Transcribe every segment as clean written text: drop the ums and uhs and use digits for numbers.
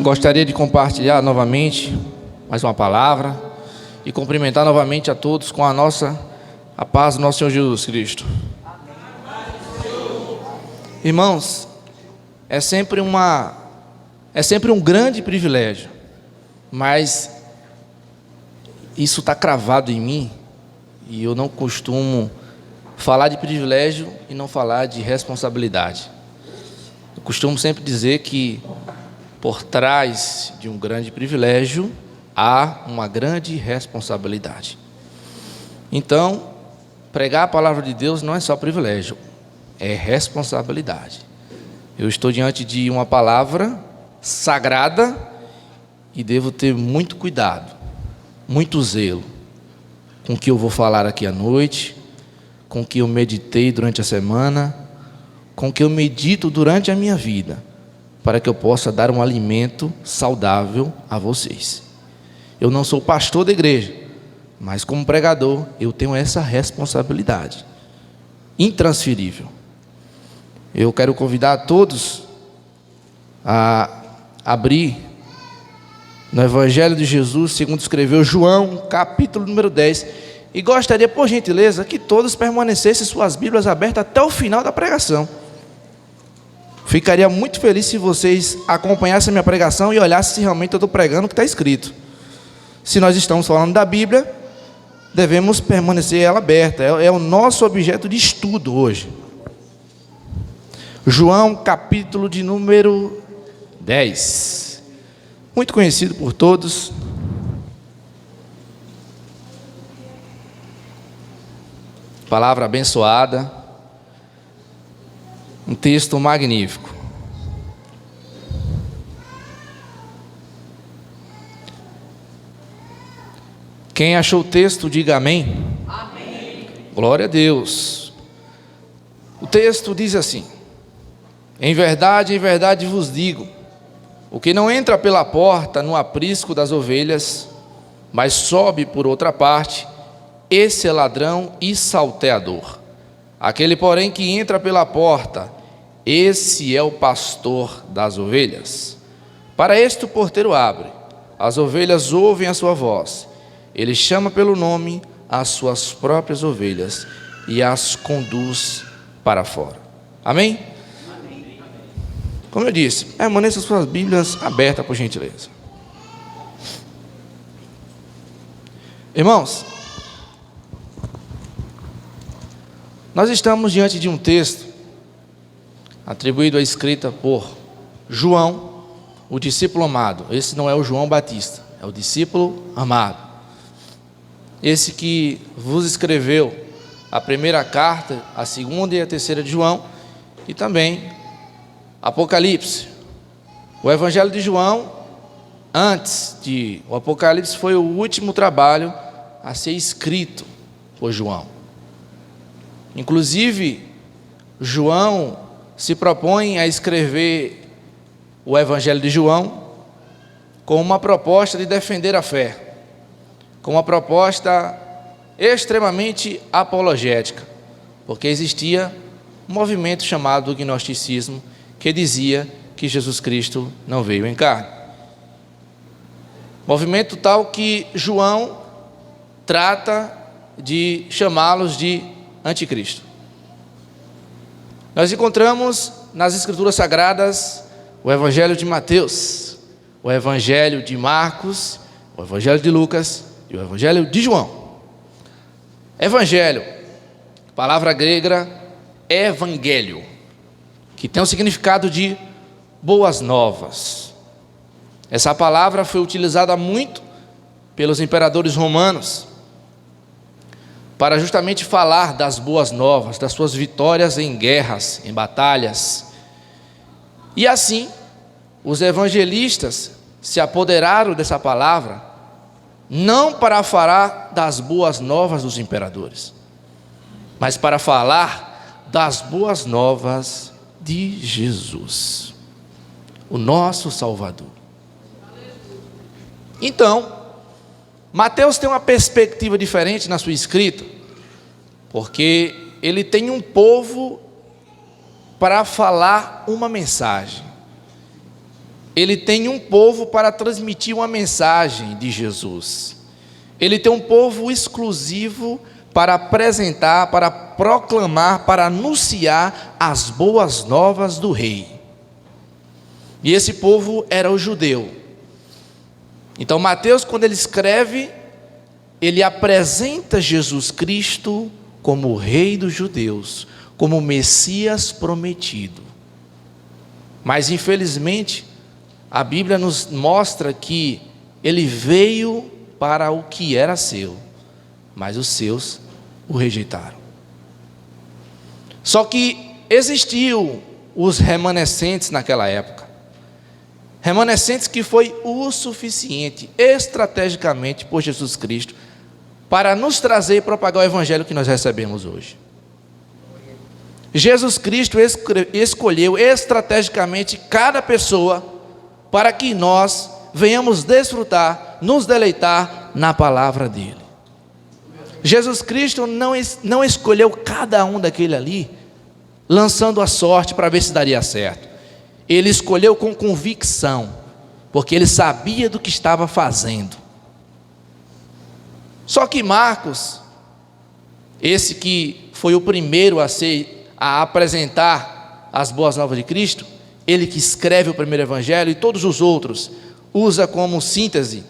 Gostaria de compartilhar novamente mais uma palavra e cumprimentar novamente a todos com a paz do nosso Senhor Jesus Cristo. Irmãos, é sempre um grande privilégio, mas isso está cravado em mim e eu não costumo falar de privilégio e não falar de responsabilidade. Eu costumo sempre dizer que por trás de um grande privilégio há uma grande responsabilidade. Então, pregar a palavra de Deus não é só privilégio, é responsabilidade. Eu estou diante de uma palavra sagrada e devo ter muito cuidado, muito zelo com o que eu vou falar aqui à noite, com o que eu meditei durante a semana, com o que eu medito durante a minha vida, para que eu possa dar um alimento saudável a vocês. Eu não sou pastor da igreja, mas como pregador eu tenho essa responsabilidade intransferível. Eu quero convidar a todos a abrir no Evangelho de Jesus, segundo escreveu João, capítulo número 10. E gostaria, por gentileza, que todos permanecessem suas Bíblias abertas até o final da pregação. Ficaria muito feliz se vocês acompanhassem a minha pregação e olhassem se realmente eu estou pregando o que está escrito. Se nós estamos falando da Bíblia, devemos permanecer ela aberta. É o nosso objeto de estudo hoje. João, capítulo de número 10. Muito conhecido por todos. Palavra abençoada. Um texto magnífico. Quem achou o texto, diga amém. Amém. Glória a Deus. O texto diz assim: em verdade vos digo, o que não entra pela porta no aprisco das ovelhas, mas sobe por outra parte, esse é ladrão e salteador. Aquele, porém, que entra pela porta, esse é o pastor das ovelhas. Para este o porteiro abre, as ovelhas ouvem a sua voz. Ele chama pelo nome as suas próprias ovelhas e as conduz para fora. Amém? Amém. Como eu disse, permaneçam suas Bíblias abertas, por gentileza. Irmãos, nós estamos diante de um texto atribuído à escrita por João, o discípulo amado. Esse não é o João Batista, é o discípulo amado. Esse que vos escreveu a primeira carta, a segunda e a terceira de João, e também Apocalipse. O Evangelho de João, o Apocalipse foi o último trabalho a ser escrito por João. Inclusive, João se propõe a escrever o Evangelho de João com uma proposta de defender a fé, com uma proposta extremamente apologética, porque existia um movimento chamado gnosticismo, que dizia que Jesus Cristo não veio em carne. Movimento tal que João trata de chamá-los de anticristo. Nós encontramos nas Escrituras Sagradas o Evangelho de Mateus, o Evangelho de Marcos, o Evangelho de Lucas e o Evangelho de João. Evangelho, palavra grega evangélio, que tem o significado de boas novas. Essa palavra foi utilizada muito pelos imperadores romanos para justamente falar das boas novas, das suas vitórias em guerras, em batalhas. E assim, os evangelistas se apoderaram dessa palavra, não para falar das boas novas dos imperadores, mas para falar das boas novas de Jesus, o nosso Salvador. Então, Mateus tem uma perspectiva diferente na sua escrita, porque ele tem um povo para falar uma mensagem. ele tem um povo para transmitir uma mensagem de Jesus. Ele tem um povo exclusivo para apresentar, para proclamar, para anunciar as boas novas do rei. E esse povo era o judeu. Então Mateus, quando ele escreve, ele apresenta Jesus Cristo como o rei dos judeus, como o Messias prometido. Mas infelizmente, a Bíblia nos mostra que ele veio para o que era seu, mas os seus o rejeitaram. Só que existiu os remanescentes naquela época. Remanescentes que foi o suficiente, estrategicamente, por Jesus Cristo, para nos trazer e propagar o evangelho que nós recebemos hoje. Jesus Cristo escolheu estrategicamente cada pessoa para que nós venhamos desfrutar, nos deleitar na palavra dele. Jesus Cristo não escolheu cada um daquele ali, lançando a sorte para ver se daria certo. Ele escolheu com convicção, porque ele sabia do que estava fazendo. Só que Marcos, esse que foi o primeiro a apresentar as boas novas de Cristo, ele que escreve o primeiro evangelho, e todos os outros usa como síntese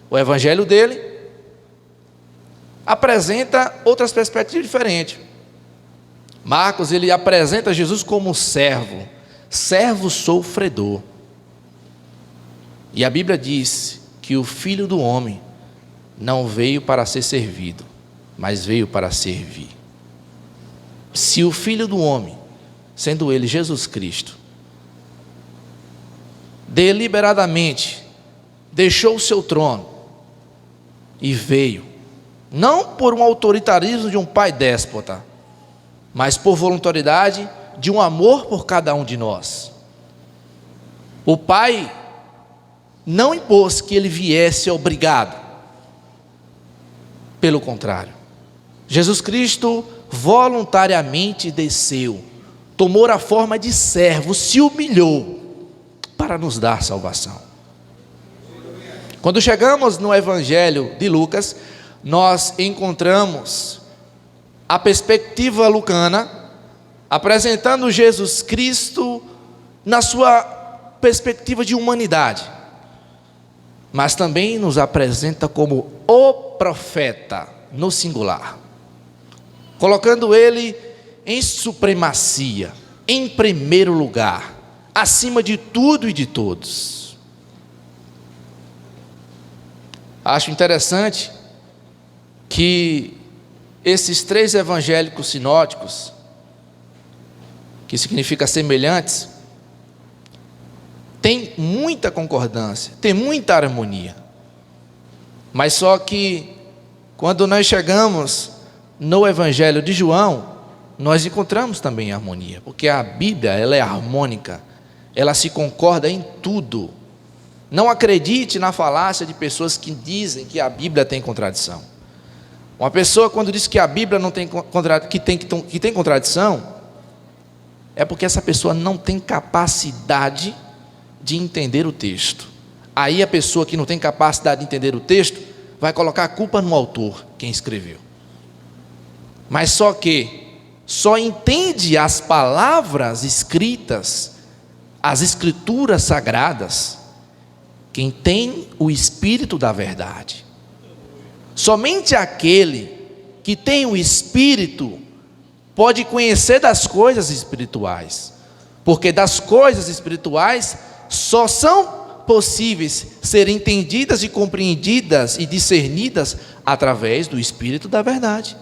o evangelho dele, apresenta outras perspectivas diferentes. Marcos, ele apresenta Jesus como servo sofredor. E a Bíblia diz que o Filho do Homem não veio para ser servido, mas veio para servir. Se o Filho do Homem, sendo ele Jesus Cristo, deliberadamente deixou o seu trono e veio, não por um autoritarismo de um pai déspota, mas por voluntariedade de um amor por cada um de nós. O Pai não impôs que ele viesse obrigado. Pelo contrário, Jesus Cristo voluntariamente desceu, tomou a forma de servo, se humilhou para nos dar salvação. Quando chegamos no Evangelho de Lucas, nós encontramos a perspectiva lucana apresentando Jesus Cristo na sua perspectiva de humanidade, mas também nos apresenta como o profeta no singular, colocando ele em supremacia, em primeiro lugar, acima de tudo e de todos. Acho interessante que esses três evangélicos sinóticos, que significa semelhantes, tem muita concordância, tem muita harmonia. Mas só que quando nós chegamos no Evangelho de João, nós encontramos também harmonia, porque a Bíblia, ela é harmônica, ela se concorda em tudo. Não acredite na falácia de pessoas que dizem que a Bíblia tem contradição. Uma pessoa, quando diz que a Bíblia não tem que tem contradição, é porque essa pessoa não tem capacidade de entender o texto. Aí a pessoa que não tem capacidade de entender o texto vai colocar a culpa no autor, quem escreveu. Mas só entende as palavras escritas, as escrituras sagradas, quem tem o Espírito da verdade. Somente aquele que tem o Espírito pode conhecer das coisas espirituais, porque das coisas espirituais só são possíveis ser entendidas e compreendidas e discernidas através do Espírito da verdade.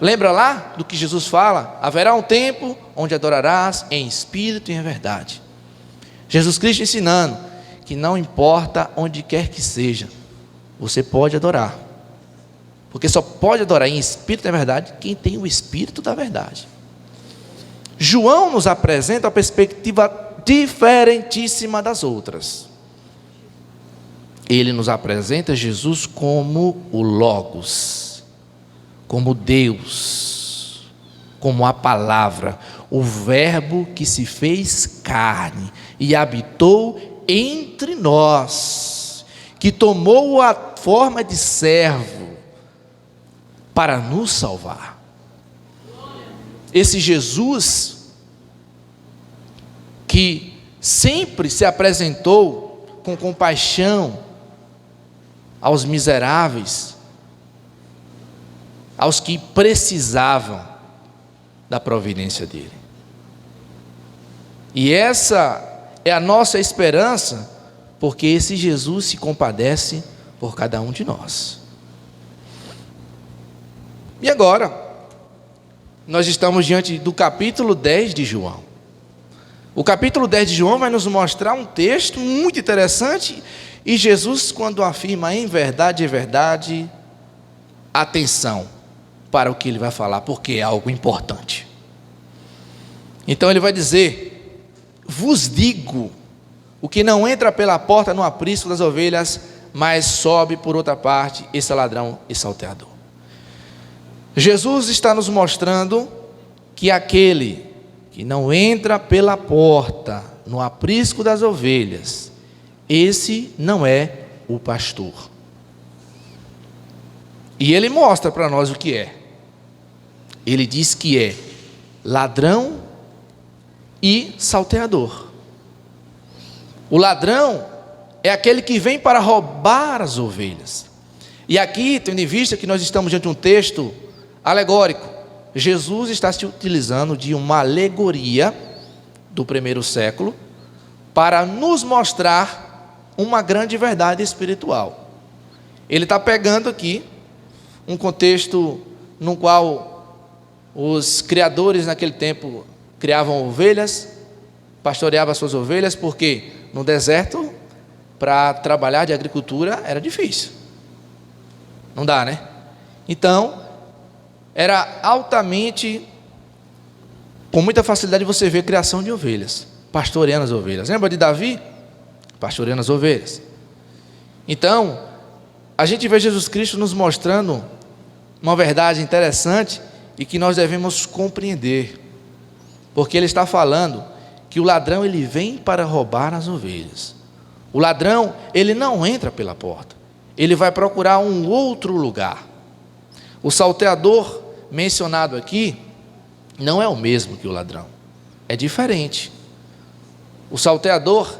Lembra lá do que Jesus fala? Haverá um tempo onde adorarás em espírito e em verdade. Jesus Cristo ensinando que não importa onde quer que seja, você pode adorar, porque só pode adorar em espírito e em verdade quem tem o Espírito da verdade. João nos apresenta a perspectiva diferentíssima das outras. Ele nos apresenta Jesus como o Logos, como Deus, como a palavra, o verbo que se fez carne e habitou entre nós, que tomou a forma de servo para nos salvar. Esse Jesus que sempre se apresentou com compaixão aos miseráveis, aos que precisavam da providência dele. E essa é a nossa esperança, porque esse Jesus se compadece por cada um de nós. E agora, nós estamos diante do capítulo 10 de João. O capítulo 10 de João vai nos mostrar um texto muito interessante, e Jesus, quando afirma em verdade, é verdade, atenção para o que ele vai falar, porque é algo importante. Então ele vai dizer: vos digo, o que não entra pela porta no aprisco das ovelhas, mas sobe por outra parte, esse é ladrão e salteador. Jesus está nos mostrando que aquele que não entra pela porta no aprisco das ovelhas, esse não é o pastor. E ele mostra para nós o que é. Ele diz que é ladrão e salteador. O ladrão é aquele que vem para roubar as ovelhas. E aqui, tendo em vista que nós estamos diante de um texto alegórico, Jesus está se utilizando de uma alegoria do primeiro século para nos mostrar uma grande verdade espiritual. Ele está pegando aqui um contexto no qual os criadores naquele tempo criavam ovelhas, pastoreavam as suas ovelhas, porque no deserto, para trabalhar de agricultura, era difícil. Não dá, né? Então, era altamente, com muita facilidade você vê a criação de ovelhas, pastoreando as ovelhas. Lembra de Davi? Pastoreando as ovelhas. Então, a gente vê Jesus Cristo nos mostrando uma verdade interessante e que nós devemos compreender, porque ele está falando que o ladrão ele vem para roubar as ovelhas. O ladrão ele não entra pela porta, ele vai procurar um outro lugar. O salteador mencionado aqui não é o mesmo que o ladrão, é diferente. O salteador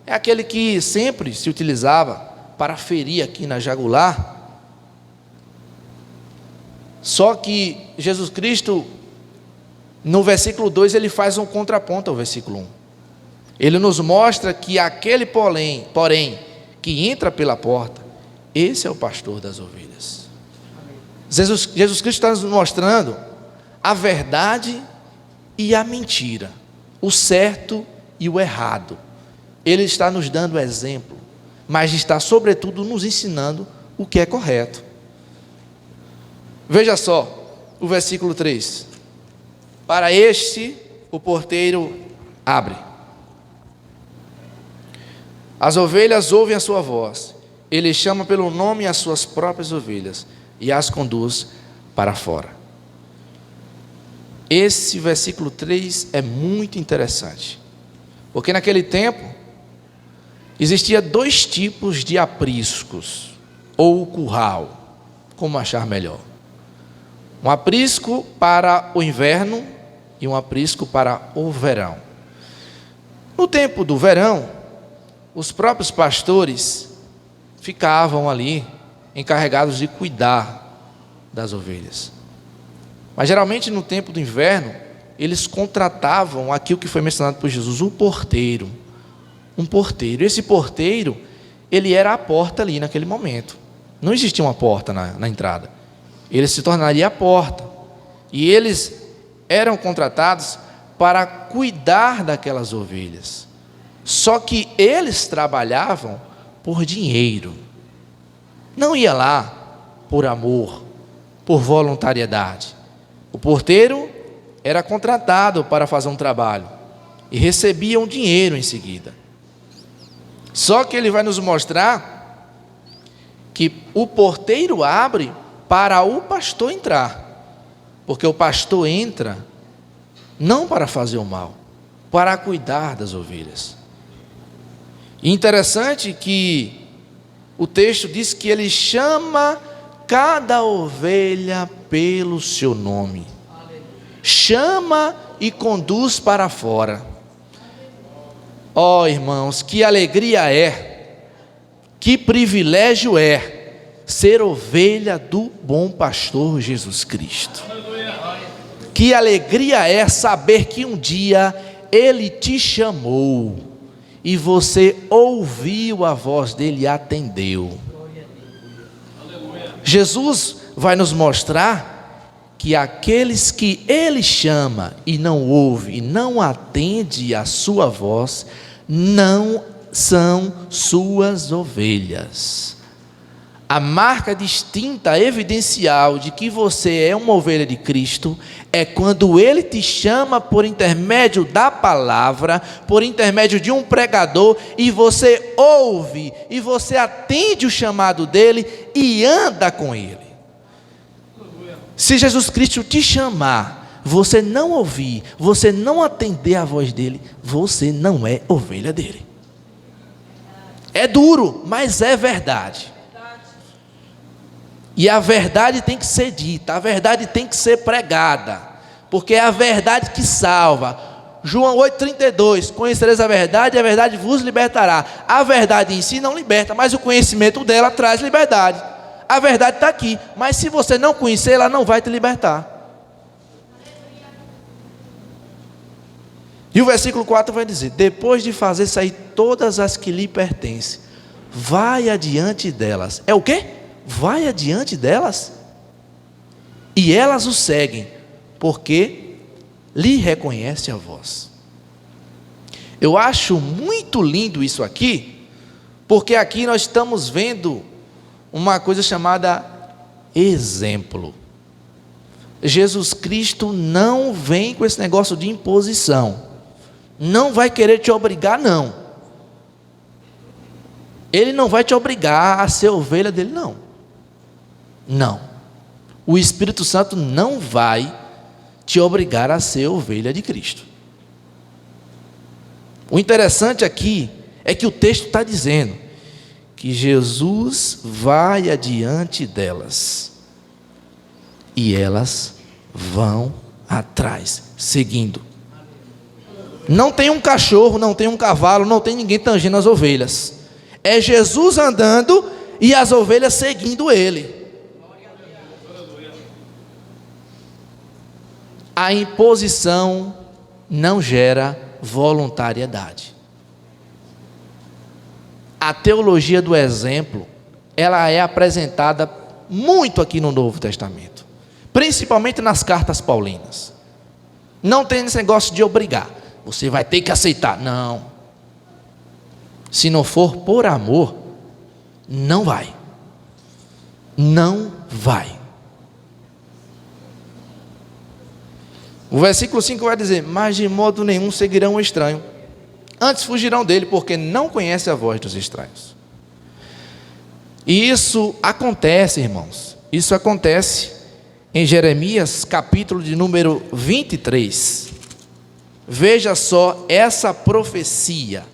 é aquele que sempre se utilizava para ferir aqui na jugular. Só que Jesus Cristo, no versículo 2, ele faz um contraponto ao versículo 1. Ele nos mostra que aquele porém que entra pela porta, esse é o pastor das ovelhas. Jesus Cristo está nos mostrando a verdade e a mentira, o certo e o errado. Ele está nos dando exemplo, mas está sobretudo nos ensinando o que é correto. Veja só o versículo 3. Para este o porteiro abre. As ovelhas ouvem a sua voz. Ele chama pelo nome as suas próprias ovelhas e as conduz para fora. Esse versículo 3 é muito interessante, porque naquele tempo existia dois tipos de apriscos, ou curral, como achar melhor. Um aprisco para o inverno e um aprisco para o verão. No tempo do verão, os próprios pastores ficavam ali encarregados de cuidar das ovelhas. Mas geralmente no tempo do inverno, eles contratavam aquilo que foi mencionado por Jesus, um porteiro. Um porteiro. Esse porteiro, ele era a porta ali naquele momento. Não existia uma porta na entrada. Ele se tornaria a porta. E eles eram contratados para cuidar daquelas ovelhas. Só que eles trabalhavam por dinheiro. Não ia lá por amor, por voluntariedade. O porteiro era contratado para fazer um trabalho e recebia um dinheiro em seguida. Só que ele vai nos mostrar que o porteiro abre para o pastor entrar, porque o pastor entra não para fazer o mal, para cuidar das ovelhas. Interessante que o texto diz que ele chama cada ovelha pelo seu nome. Chama e conduz para fora. Ó irmãos, que alegria é, que privilégio é ser ovelha do bom pastor Jesus Cristo. Que alegria é saber que um dia Ele te chamou e você ouviu a voz dele e atendeu. Jesus vai nos mostrar que aqueles que Ele chama e não ouve e não atende a sua voz, não são suas ovelhas. A marca distinta, evidencial de que você é uma ovelha de Cristo é quando Ele te chama por intermédio da palavra, por intermédio de um pregador, e você ouve, e você atende o chamado dele e anda com ele. Se Jesus Cristo te chamar, você não ouvir, você não atender a voz dele, você não é ovelha dele. É duro, mas é verdade. E a verdade tem que ser dita, a verdade tem que ser pregada, porque é a verdade que salva. João 8,32, conhecereis a verdade vos libertará. A verdade em si não liberta, mas o conhecimento dela traz liberdade. A verdade está aqui, mas se você não conhecer, ela não vai te libertar. E o versículo 4 vai dizer: depois de fazer sair todas as que lhe pertencem, vai adiante delas. É o quê? Vai adiante delas, e elas o seguem, porque lhe reconhece a voz. Eu acho muito lindo isso aqui, porque aqui nós estamos vendo uma coisa chamada exemplo. Jesus Cristo não vem com esse negócio de imposição, não vai querer te obrigar, não. Ele não vai te obrigar a ser ovelha dele, não. Não, o Espírito Santo não vai te obrigar a ser ovelha de Cristo. O interessante aqui é que o texto está dizendo que Jesus vai adiante delas e elas vão atrás, seguindo. Não tem um cachorro, não tem um cavalo, não tem ninguém tangendo as ovelhas. É Jesus andando e as ovelhas seguindo ele. A imposição não gera voluntariedade. A teologia do exemplo, ela é apresentada muito aqui no Novo Testamento, principalmente nas cartas paulinas. Não tem esse negócio de obrigar, você vai ter que aceitar. Não. Se não for por amor, não vai. Não vai. O versículo 5 vai dizer: mas de modo nenhum seguirão o estranho, antes fugirão dele, porque não conhecem a voz dos estranhos. E isso acontece, irmãos, isso acontece em Jeremias, capítulo de número 23. Veja só essa profecia: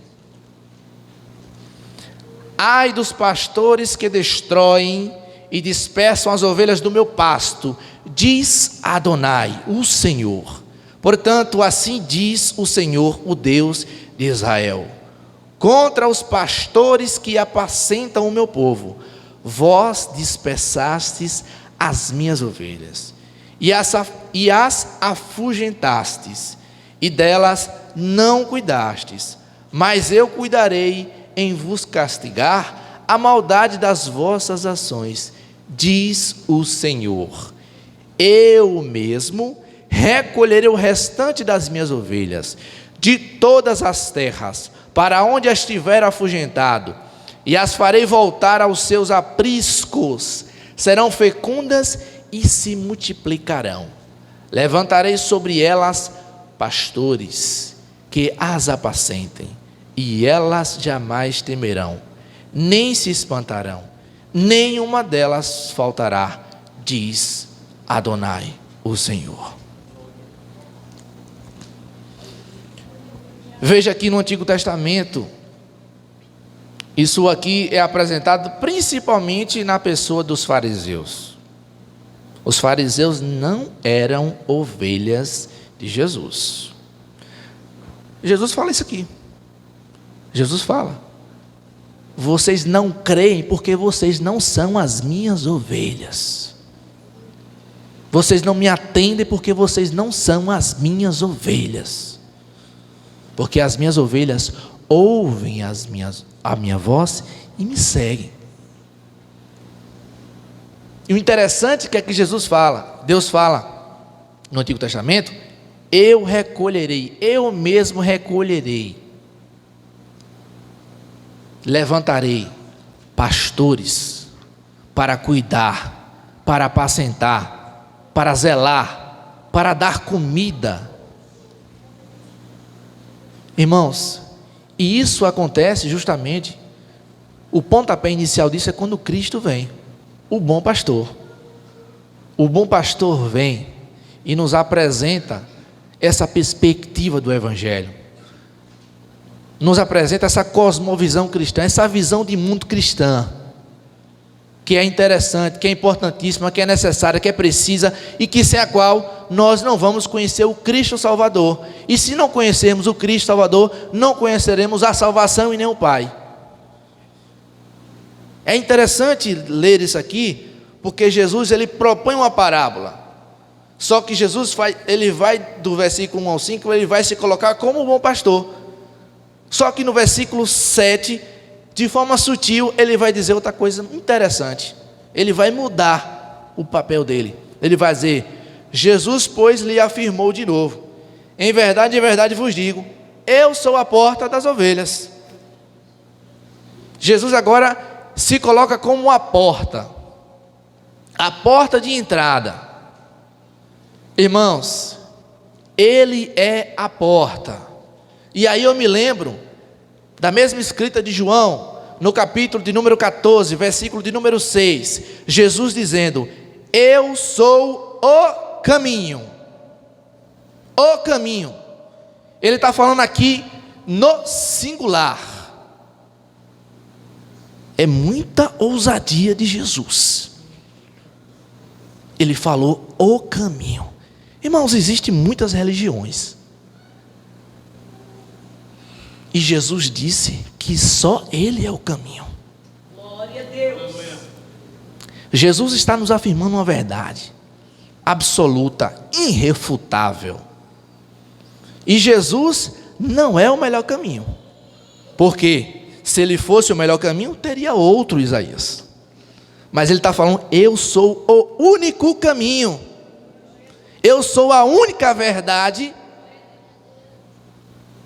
ai dos pastores que destroem e dispersam as ovelhas do meu pasto, diz Adonai, o Senhor. Portanto, assim diz o Senhor, o Deus de Israel: contra os pastores que apacentam o meu povo, vós dispersastes as minhas ovelhas, e as afugentastes, e delas não cuidastes, mas eu cuidarei em vos castigar a maldade das vossas ações, diz o Senhor. Eu mesmo recolherei o restante das minhas ovelhas de todas as terras, para onde as tiver afugentado, e as farei voltar aos seus apriscos, serão fecundas e se multiplicarão. Levantarei sobre elas pastores que as apacentem, e elas jamais temerão, nem se espantarão, nenhuma delas faltará, diz Adonai, o Senhor. Veja aqui no Antigo Testamento Isso aqui é apresentado principalmente na pessoa dos fariseus. Os fariseus não eram ovelhas de Jesus. Jesus fala isso aqui. Jesus fala: vocês não creem porque vocês não são as minhas ovelhas. Vocês não me atendem porque vocês não são as minhas ovelhas. Porque as minhas ovelhas ouvem a minha voz e me seguem. E o interessante é que Jesus fala, Deus fala no Antigo Testamento: eu recolherei, eu mesmo recolherei, levantarei pastores para cuidar, para apacentar, para zelar, para dar comida. Irmãos, e isso acontece justamente, o pontapé inicial disso é quando Cristo vem, o bom pastor. O bom pastor vem e nos apresenta essa perspectiva do Evangelho, nos apresenta essa cosmovisão cristã, essa visão de mundo cristã, que é interessante, que é importantíssima, que é necessária, que é precisa e que sem a qual nós não vamos conhecer o Cristo Salvador. E se não conhecermos o Cristo Salvador, não conheceremos a salvação e nem o Pai. É interessante ler isso aqui, porque Jesus ele propõe uma parábola. Só que Jesus ele vai do versículo 1 ao 5, ele vai se colocar como o bom pastor. Só que no versículo 7, de forma sutil, ele vai dizer outra coisa interessante. Ele vai mudar o papel dele. Ele vai dizer: Jesus, pois, lhe afirmou de novo: em verdade vos digo, eu sou a porta das ovelhas. Jesus agora se coloca como a porta de entrada. Irmãos, ele é a porta. E aí eu me lembro da mesma escrita de João, no capítulo de número 14, versículo de número 6, Jesus dizendo: eu sou o caminho. O caminho. Ele está falando aqui no singular. É muita ousadia de Jesus. Ele falou o caminho. Irmãos, existem muitas religiões. E Jesus disse que só Ele é o caminho. Glória a Deus. Jesus está nos afirmando uma verdade absoluta, irrefutável. E Jesus não é o melhor caminho. Porque se Ele fosse o melhor caminho, teria outro Isaías. Mas Ele está falando: eu sou o único caminho. Eu sou a única verdade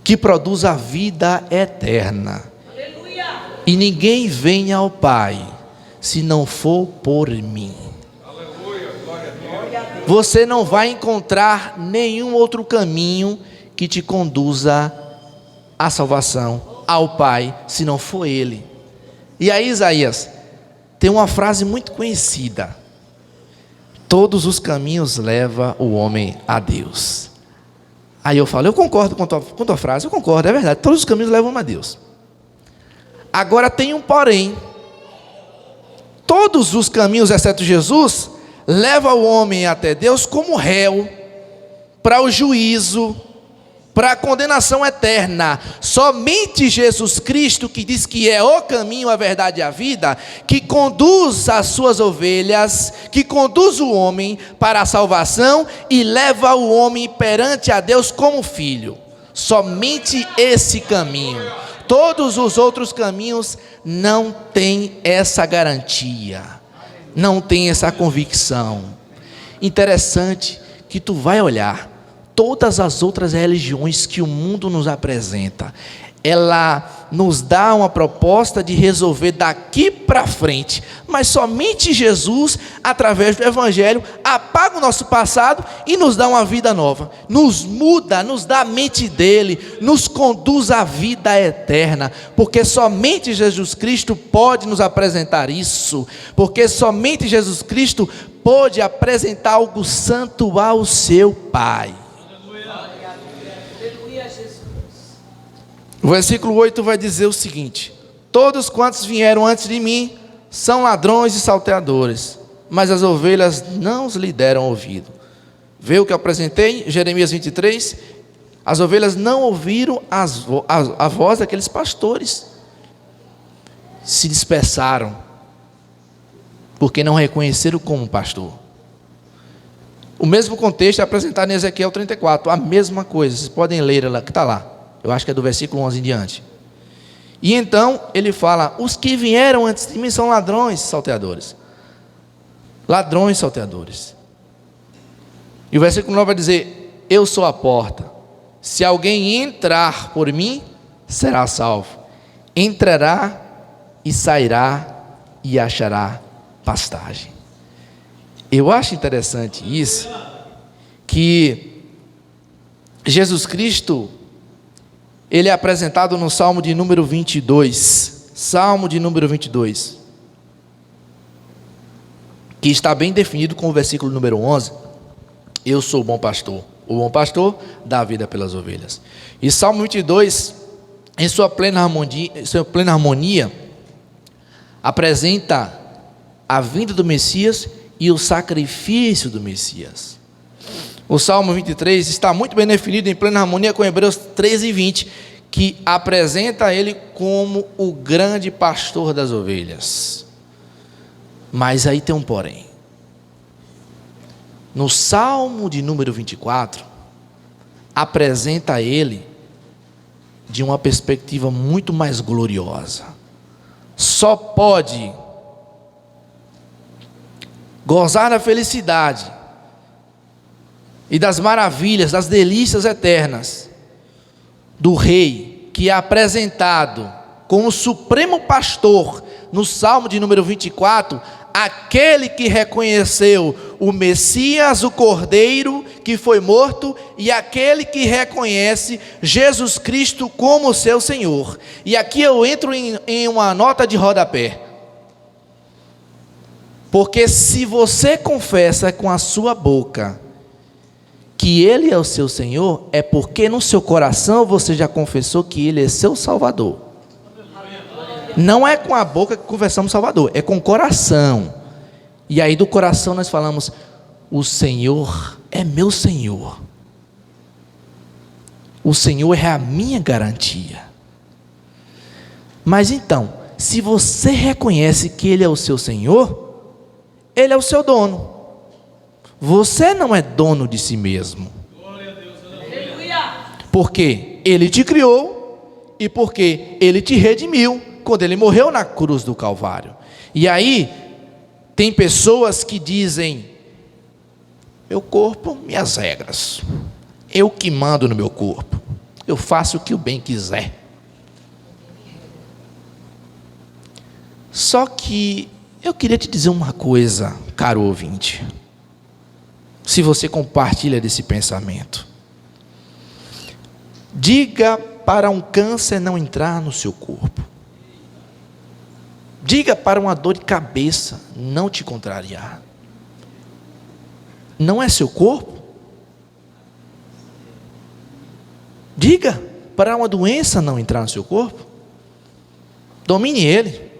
que produz a vida eterna. Aleluia. E ninguém vem ao Pai se não for por mim. Aleluia. Glória a Deus. Você não vai encontrar nenhum outro caminho que te conduza à salvação, ao Pai, se não for Ele. E aí Isaías tem uma frase muito conhecida: todos os caminhos levam o homem a Deus. Aí eu falo: eu concordo com tua frase, eu concordo, é verdade, todos os caminhos levam a Deus. Agora tem um porém: todos os caminhos, exceto Jesus, levam o homem até Deus como réu, para o juízo, para a condenação eterna. Somente Jesus Cristo, que diz que é o caminho, a verdade e a vida, que conduz as suas ovelhas, que conduz o homem para a salvação e leva o homem perante a Deus como filho. Somente esse caminho. Todos os outros caminhos não têm essa garantia, não têm essa convicção. Interessante que tu vai olhar todas as outras religiões que o mundo nos apresenta, ela nos dá uma proposta de resolver daqui para frente, mas somente Jesus, através do Evangelho, apaga o nosso passado e nos dá uma vida nova, nos muda, nos dá a mente dele, nos conduz à vida eterna, porque somente Jesus Cristo pode nos apresentar isso, porque somente Jesus Cristo pode apresentar algo santo ao seu Pai. O versículo 8 vai dizer o seguinte: todos quantos vieram antes de mim são ladrões e salteadores, mas as ovelhas não lhe deram ouvido. Vê o que eu apresentei, Jeremias 23, as ovelhas não ouviram a voz daqueles pastores, se dispersaram, porque não reconheceram como pastor. O mesmo contexto é apresentado em Ezequiel 34, a mesma coisa, vocês podem ler ela, que está lá, eu acho que é do versículo 11 em diante. E então ele fala, os que vieram antes de mim são ladrões, salteadores. Ladrões, salteadores. E o versículo 9 vai dizer, eu sou a porta, se alguém entrar por mim, será salvo. Entrará e sairá e achará pastagem. Eu acho interessante isso, que Jesus Cristo, ele é apresentado no Salmo de número 22, Salmo de número 22, que está bem definido com o versículo número 11, eu sou o bom pastor dá a vida pelas ovelhas. E Salmo 22, em sua plena harmonia, apresenta a vinda do Messias e o sacrifício do Messias. O Salmo 23 está muito bem definido em plena harmonia com Hebreus 13 e 20, que apresenta ele como o grande pastor das ovelhas. Mas aí tem um porém. No Salmo de número 24, apresenta ele de uma perspectiva muito mais gloriosa. Só pode gozar da felicidade e das maravilhas, das delícias eternas do Rei, que é apresentado como supremo pastor no Salmo de número 24, aquele que reconheceu o Messias, o Cordeiro que foi morto, e aquele que reconhece Jesus Cristo como seu Senhor. E aqui eu entro em uma nota de rodapé, porque se você confessa com a sua boca que Ele é o seu Senhor, é porque no seu coração você já confessou que Ele é seu Salvador. Não é com a boca que confessamos Salvador, é com o coração. E aí do coração nós falamos, o Senhor é meu Senhor. O Senhor é a minha garantia. Mas então, se você reconhece que Ele é o seu Senhor, Ele é o seu dono. Você não é dono de si mesmo. Porque Ele te criou e porque Ele te redimiu quando Ele morreu na cruz do Calvário. E aí, tem pessoas que dizem, meu corpo, minhas regras, eu que mando no meu corpo, eu faço o que o bem quiser. Só que eu queria te dizer uma coisa, caro ouvinte, se você compartilha desse pensamento, diga para um câncer não entrar no seu corpo. Diga para uma dor de cabeça não te contrariar. Não é seu corpo? Diga para uma doença não entrar no seu corpo. Domine ele.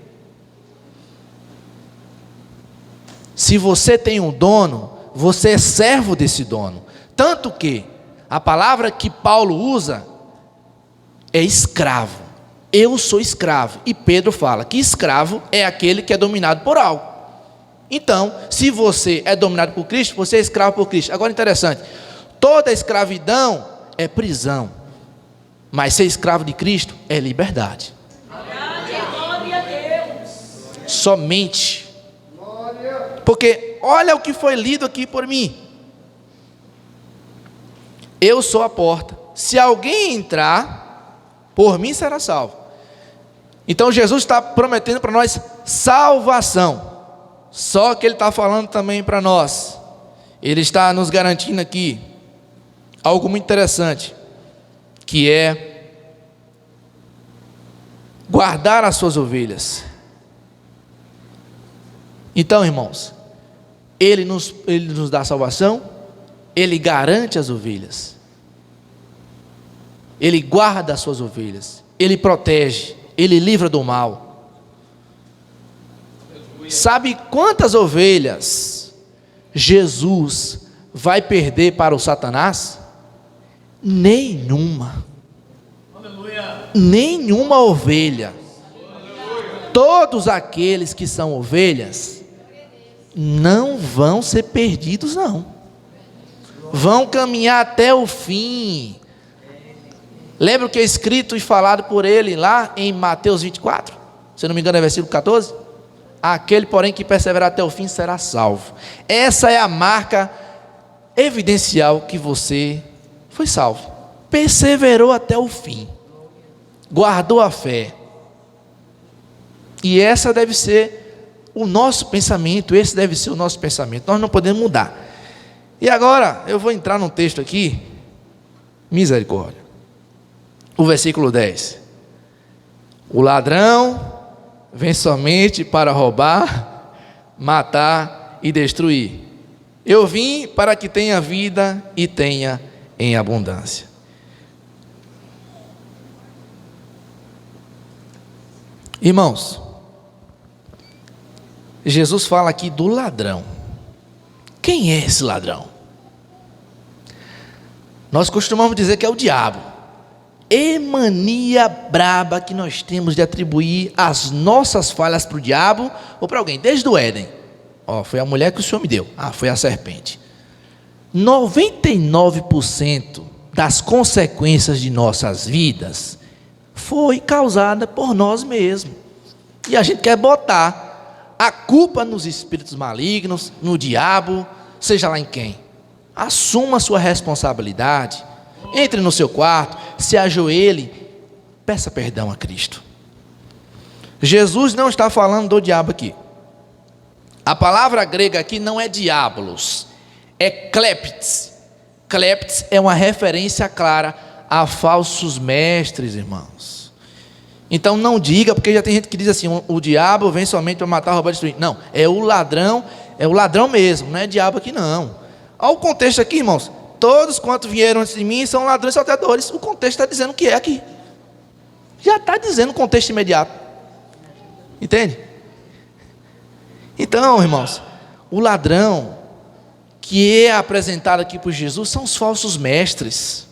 Se você tem um dono, você é servo desse dono. Tanto que a palavra que Paulo usa é escravo. Eu sou escravo. E Pedro fala que escravo é aquele que é dominado por algo. Então, se você é dominado por Cristo, você é escravo por Cristo. Agora, interessante, toda escravidão é prisão, mas ser escravo de Cristo é liberdade. Glória a Deus. Somente. Porque olha o que foi lido aqui por mim. Eu sou a porta. Se alguém entrar, por mim será salvo. Então Jesus está prometendo para nós salvação. Só que Ele está falando também para nós. Ele está nos garantindo aqui algo muito interessante, que é guardar as suas ovelhas. Então, irmãos, Ele nos dá salvação, Ele garante as ovelhas, Ele guarda as suas ovelhas, Ele protege, Ele livra do mal. Sabe quantas ovelhas Jesus vai perder para o Satanás? Nenhuma. Nenhuma ovelha. Todos aqueles que são ovelhas não vão ser perdidos, não. Vão caminhar até o fim. Lembra o que é escrito e falado por ele lá em Mateus 24? Se não me engano é versículo 14. Aquele, porém, que perseverar até o fim será salvo. Essa é a marca evidencial que você foi salvo. Perseverou até o fim. Guardou a fé. E essa deve ser o nosso pensamento. Esse deve ser o nosso pensamento. Nós não podemos mudar. E agora eu vou entrar num texto aqui. Misericórdia. O versículo 10. O ladrão vem somente para roubar, matar e destruir. Eu vim para que tenha vida e tenha em abundância. Irmãos, Jesus fala aqui do ladrão. Quem é esse ladrão? Nós costumamos dizer que é o diabo. E mania braba que nós temos de atribuir as nossas falhas para o diabo ou para alguém, desde o Éden. Foi a mulher que o Senhor me deu. Foi a serpente. 99% das consequências de nossas vidas foi causada por nós mesmos. E a gente quer botar a culpa nos espíritos malignos, no diabo, seja lá em quem. Assuma a sua responsabilidade. Entre no seu quarto, se ajoelhe, peça perdão a Cristo. Jesus não está falando do diabo aqui. A palavra grega aqui não é diabolos, é kleptes. Kleptes é uma referência clara a falsos mestres, irmãos. Então não diga, porque já tem gente que diz assim, o diabo vem somente para matar, roubar e destruir. Não, é o ladrão mesmo, não é diabo aqui não. Olha o contexto aqui, irmãos. Todos quantos vieram antes de mim são ladrões e salteadores. O contexto está dizendo o que é aqui. Já está dizendo o contexto imediato. Entende? Então, irmãos, o ladrão que é apresentado aqui por Jesus são os falsos mestres.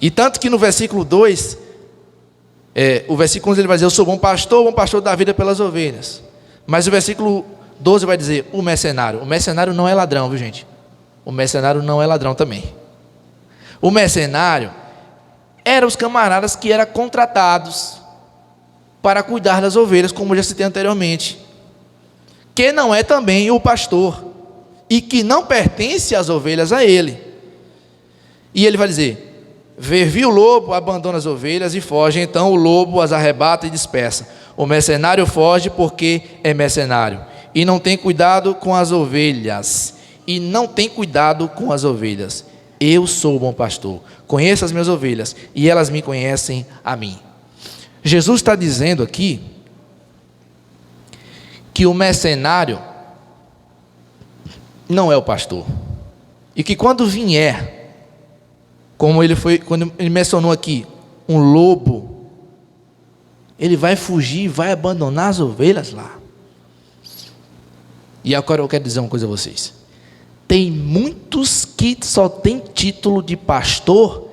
E tanto que no versículo 2, o versículo 11 ele vai dizer, eu sou bom pastor dá vida pelas ovelhas. Mas o versículo 12 vai dizer, o mercenário. O mercenário não é ladrão, viu gente? O mercenário não é ladrão também. O mercenário eram os camaradas que eram contratados para cuidar das ovelhas, como já citei anteriormente. Que não é também o pastor. E que não pertence às ovelhas a ele. E ele vai dizer, viu o lobo, abandona as ovelhas e foge. Então o lobo as arrebata e dispersa. O mercenário foge porque é mercenário. E não tem cuidado com as ovelhas. Eu sou o bom pastor, conheço as minhas ovelhas e elas me conhecem a mim. Jesus está dizendo aqui que o mercenário não é o pastor, e que quando vier, quando ele mencionou aqui, um lobo, ele vai fugir, vai abandonar as ovelhas lá. E agora eu quero dizer uma coisa a vocês. Tem muitos que só têm título de pastor,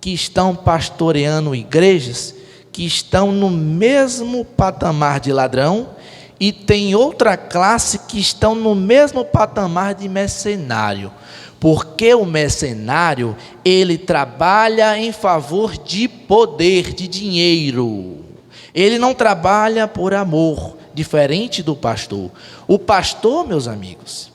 que estão pastoreando igrejas, que estão no mesmo patamar de ladrão, e tem outra classe que estão no mesmo patamar de mercenário. Porque o mercenário, ele trabalha em favor de poder, de dinheiro. Ele não trabalha por amor, diferente do pastor. O pastor, meus amigos,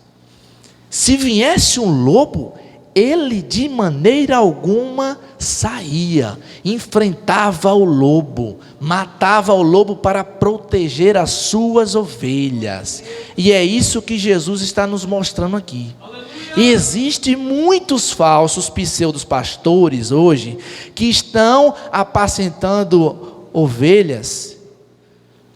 se viesse um lobo, ele de maneira alguma saía, enfrentava o lobo, matava o lobo para proteger as suas ovelhas. E é isso que Jesus está nos mostrando aqui. E existem muitos falsos pseudos pastores hoje que estão apacentando ovelhas,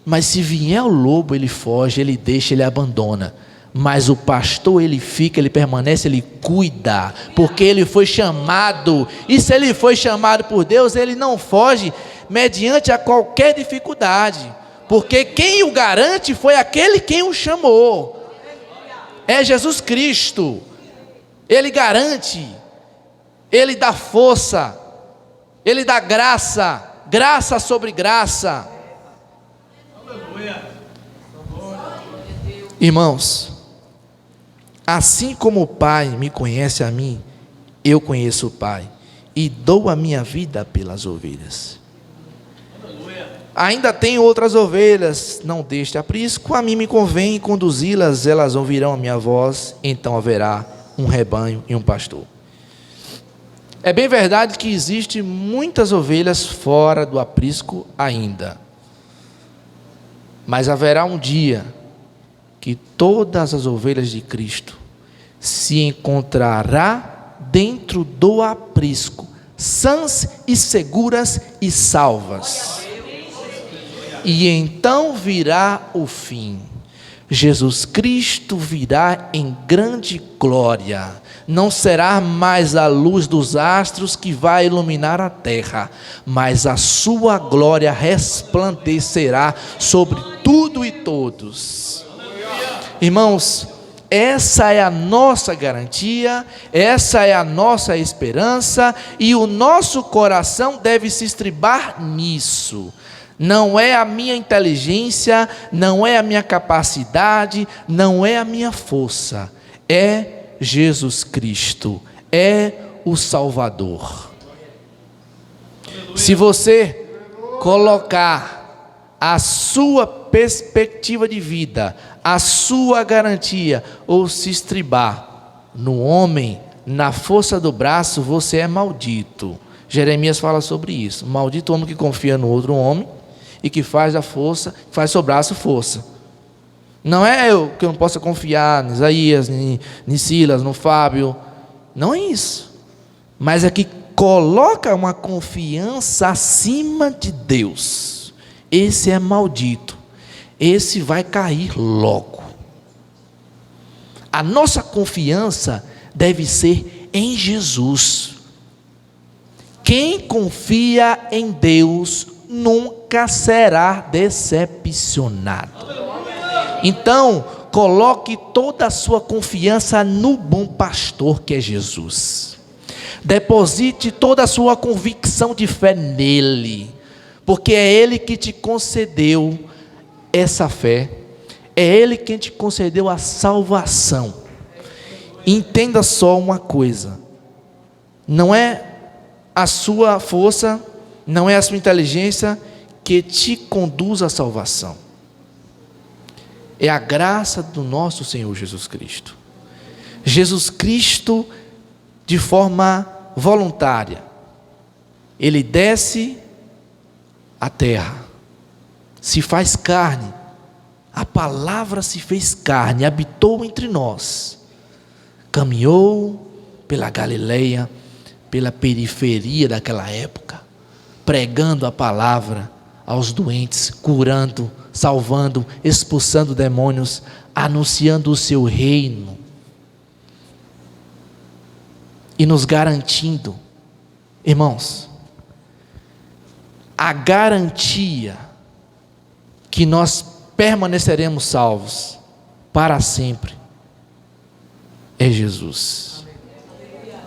mas se vier o lobo, ele foge, ele deixa, ele abandona. Mas o pastor, ele fica, ele permanece, ele cuida, porque ele foi chamado. E se ele foi chamado por Deus, ele não foge mediante a qualquer dificuldade, Porque quem o garante foi aquele quem o chamou. É Jesus Cristo. Ele garante. Ele dá força. Ele dá graça. Graça sobre graça. Irmãos, assim como o Pai me conhece a mim, eu conheço o Pai e dou a minha vida pelas ovelhas. Ainda tenho outras ovelhas, não deste aprisco, a mim me convém conduzi-las, elas ouvirão a minha voz, então haverá um rebanho e um pastor. É bem verdade que existe muitas ovelhas fora do aprisco ainda, mas haverá um dia que todas as ovelhas de Cristo se encontrará dentro do aprisco, sãs e seguras e salvas. E então virá o fim. Jesus Cristo virá em grande glória. Não será mais a luz dos astros que vai iluminar a terra, mas a sua glória resplandecerá sobre tudo e todos. Irmãos, essa é a nossa garantia, essa é a nossa esperança, e o nosso coração deve se estribar nisso. Não é a minha inteligência, não é a minha capacidade, não é a minha força, é Jesus Cristo, é o Salvador. Se você colocar a sua perspectiva de vida, a sua garantia, ou se estribar no homem, na força do braço, você é maldito. Jeremias fala sobre isso. Maldito o homem que confia no outro homem e que faz a força, faz seu braço força. Não é eu que não possa confiar em Isaías, em Silas, no Fábio. Não é isso. Mas é que coloca uma confiança acima de Deus. Esse é maldito. Esse vai cair logo. A nossa confiança deve ser em Jesus. Quem confia em Deus nunca será decepcionado. Então, coloque toda a sua confiança no bom pastor que é Jesus. Deposite toda a sua convicção de fé nele, porque é ele que te concedeu essa fé, é ele quem te concedeu a salvação. Entenda só uma coisa: não é a sua força, não é a sua inteligência que te conduz à salvação. É a graça do nosso Senhor Jesus Cristo. Jesus Cristo, de forma voluntária, ele desce à terra, se faz carne, a palavra se fez carne, habitou entre nós, caminhou pela Galileia, pela periferia daquela época, pregando a palavra aos doentes, curando, salvando, expulsando demônios, anunciando o seu reino e nos garantindo, irmãos, a garantia que nós permaneceremos salvos para sempre é Jesus.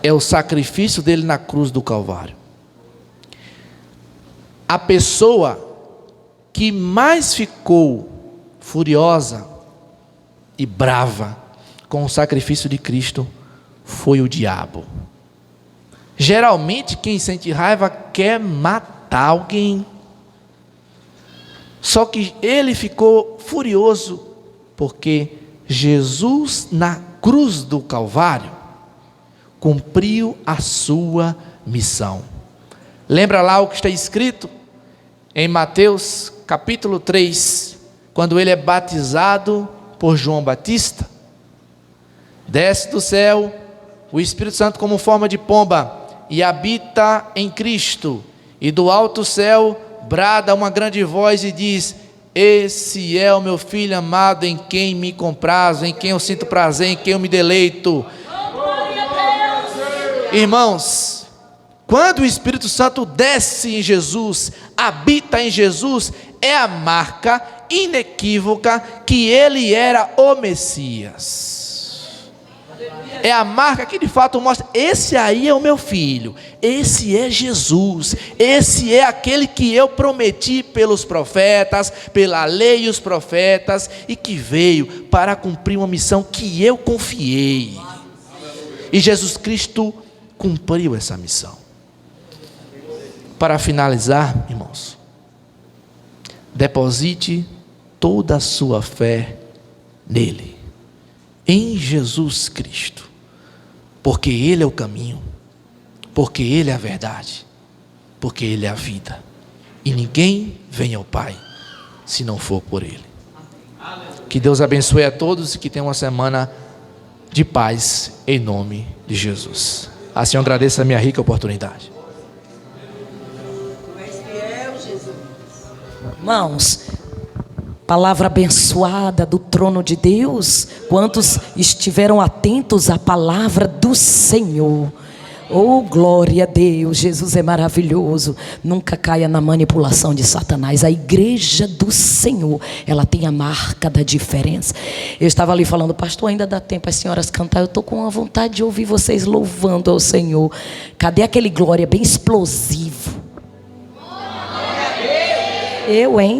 É o sacrifício dele na cruz do Calvário. A pessoa que mais ficou furiosa e brava com o sacrifício de Cristo foi o diabo. Geralmente quem sente raiva quer matar alguém. Só que ele ficou furioso porque Jesus na cruz do Calvário cumpriu a sua missão. Lembra lá o que está escrito em Mateus capítulo 3, quando ele é batizado por João Batista? Desce do céu o Espírito Santo como forma de pomba e habita em Cristo, e do alto céu brada uma grande voz e diz: esse é o meu filho amado, em quem me comprazo, em quem eu sinto prazer, em quem eu me deleito. Irmãos, Quando o Espírito Santo desce em Jesus, habita em Jesus, é a marca inequívoca que ele era o Messias. É a marca que de fato mostra: esse aí é o meu filho, esse é Jesus, esse é aquele que eu prometi pelos profetas, pela lei e os profetas, e que veio para cumprir uma missão que eu confiei. E Jesus Cristo cumpriu essa missão. Para finalizar, irmãos, deposite toda a sua fé nele, em Jesus Cristo, porque ele é o caminho, porque ele é a verdade, porque ele é a vida, e ninguém vem ao Pai se não for por ele. Que Deus abençoe a todos e que tenha uma semana de paz em nome de Jesus. Assim eu agradeço a minha rica oportunidade. Irmãos, palavra abençoada do trono de Deus. Quantos estiveram atentos à palavra do Senhor? Oh, glória a Deus, Jesus é maravilhoso. Nunca caia na manipulação de Satanás. A igreja do Senhor, ela tem a marca da diferença. Eu estava ali falando: pastor, ainda dá tempo as senhoras cantar? Eu estou com uma vontade de ouvir vocês louvando ao Senhor. Cadê aquele glória bem explosivo?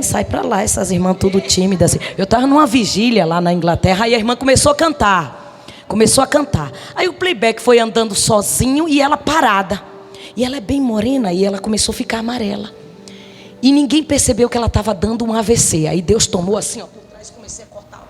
Sai pra lá, essas irmãs tudo tímidas. Eu estava numa vigília lá na Inglaterra e a irmã começou a cantar. Aí o playback foi andando sozinho e ela parada. E ela é bem morena e ela começou a ficar amarela. E ninguém percebeu que ela estava dando um AVC. Aí Deus tomou assim, ó, por trás, comecei a cortar.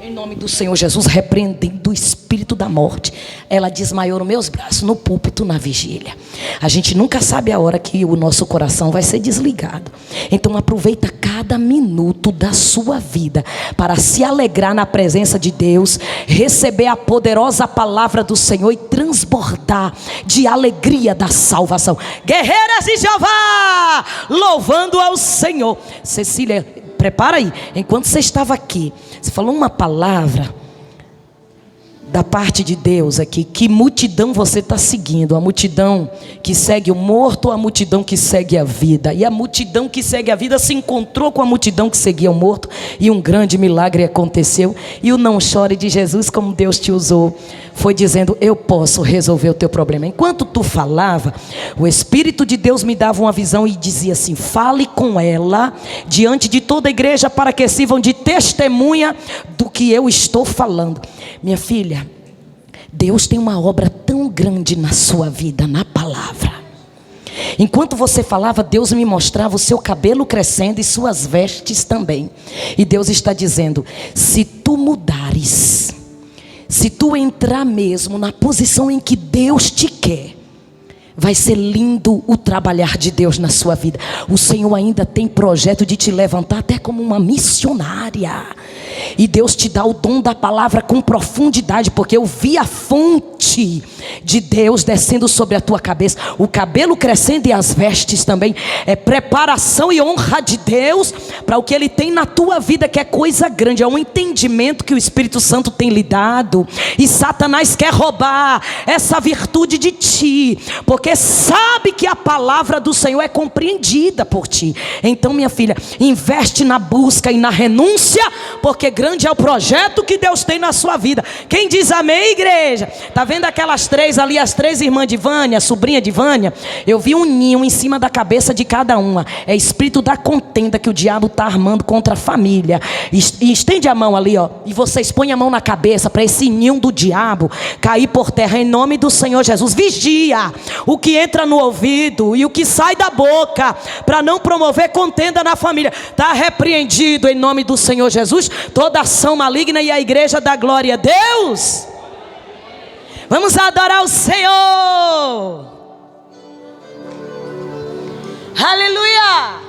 Em nome do Senhor Jesus, repreendendo o espírito da morte. Ela desmaiou nos meus braços, no púlpito, na vigília. A gente nunca sabe a hora que o nosso coração vai ser desligado. Então aproveita cada minuto da sua vida para se alegrar na presença de Deus, receber a poderosa palavra do Senhor e transbordar de alegria da salvação. Guerreiras de Jeová, louvando ao Senhor. Cecília, prepara aí. Enquanto você estava aqui, você falou uma palavra da parte de Deus aqui. Que multidão você está seguindo? A multidão que segue o morto ou a multidão que segue a vida? E a multidão que segue a vida se encontrou com a multidão que seguia o morto, e um grande milagre aconteceu. E o não chore de Jesus, como Deus te usou, foi dizendo: eu posso resolver o teu problema. Enquanto tu falava, o Espírito de Deus me dava uma visão e dizia assim: fale com ela diante de toda a igreja, para que sirvam de testemunha do que eu estou falando. Minha filha, Deus tem uma obra tão grande na sua vida, na palavra. Enquanto você falava, Deus me mostrava o seu cabelo crescendo e suas vestes também. E Deus está dizendo: se tu mudares, se tu entrar mesmo na posição em que Deus te quer, vai ser lindo o trabalhar de Deus na sua vida. O Senhor ainda tem projeto de te levantar até como uma missionária. E Deus te dá o dom da palavra com profundidade, porque eu vi a fonte de Deus descendo sobre a tua cabeça, o cabelo crescendo e as vestes também. É preparação e honra de Deus para o que Ele tem na tua vida, que é coisa grande. É um entendimento que o Espírito Santo tem lhe dado, e Satanás quer roubar essa virtude de ti, porque sabe que a palavra do Senhor é compreendida por ti. Então, minha filha, investe na busca e na renúncia, porque grande é o projeto que Deus tem na sua vida. Quem diz amém, igreja? Tá vendo aquelas três ali, as três irmãs de Vânia, sobrinha de Vânia? Eu vi um ninho em cima da cabeça de cada uma. É espírito da contenda que o diabo está armando contra a família. E estende a mão ali, ó, e vocês põem a mão na cabeça para esse ninho do diabo cair por terra em nome do Senhor Jesus. Vigia o que entra no ouvido e o que sai da boca, para não promover contenda na família. Está repreendido em nome do Senhor Jesus toda ação maligna, e a igreja dá glória a Deus. Vamos adorar o Senhor. Aleluia.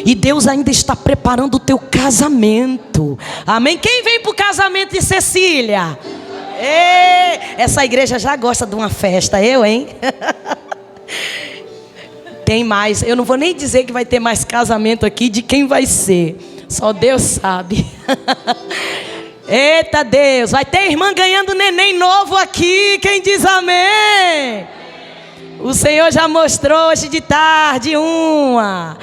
E Deus ainda está preparando o teu casamento. Amém? Quem vem para o casamento de Cecília? Essa igreja já gosta de uma festa, hein? Tem mais. Eu não vou nem dizer que vai ter mais casamento aqui, de quem vai ser. Só Deus sabe. Eita Deus, vai ter irmã ganhando neném novo aqui. Quem diz amém? O Senhor já mostrou hoje de tarde uma.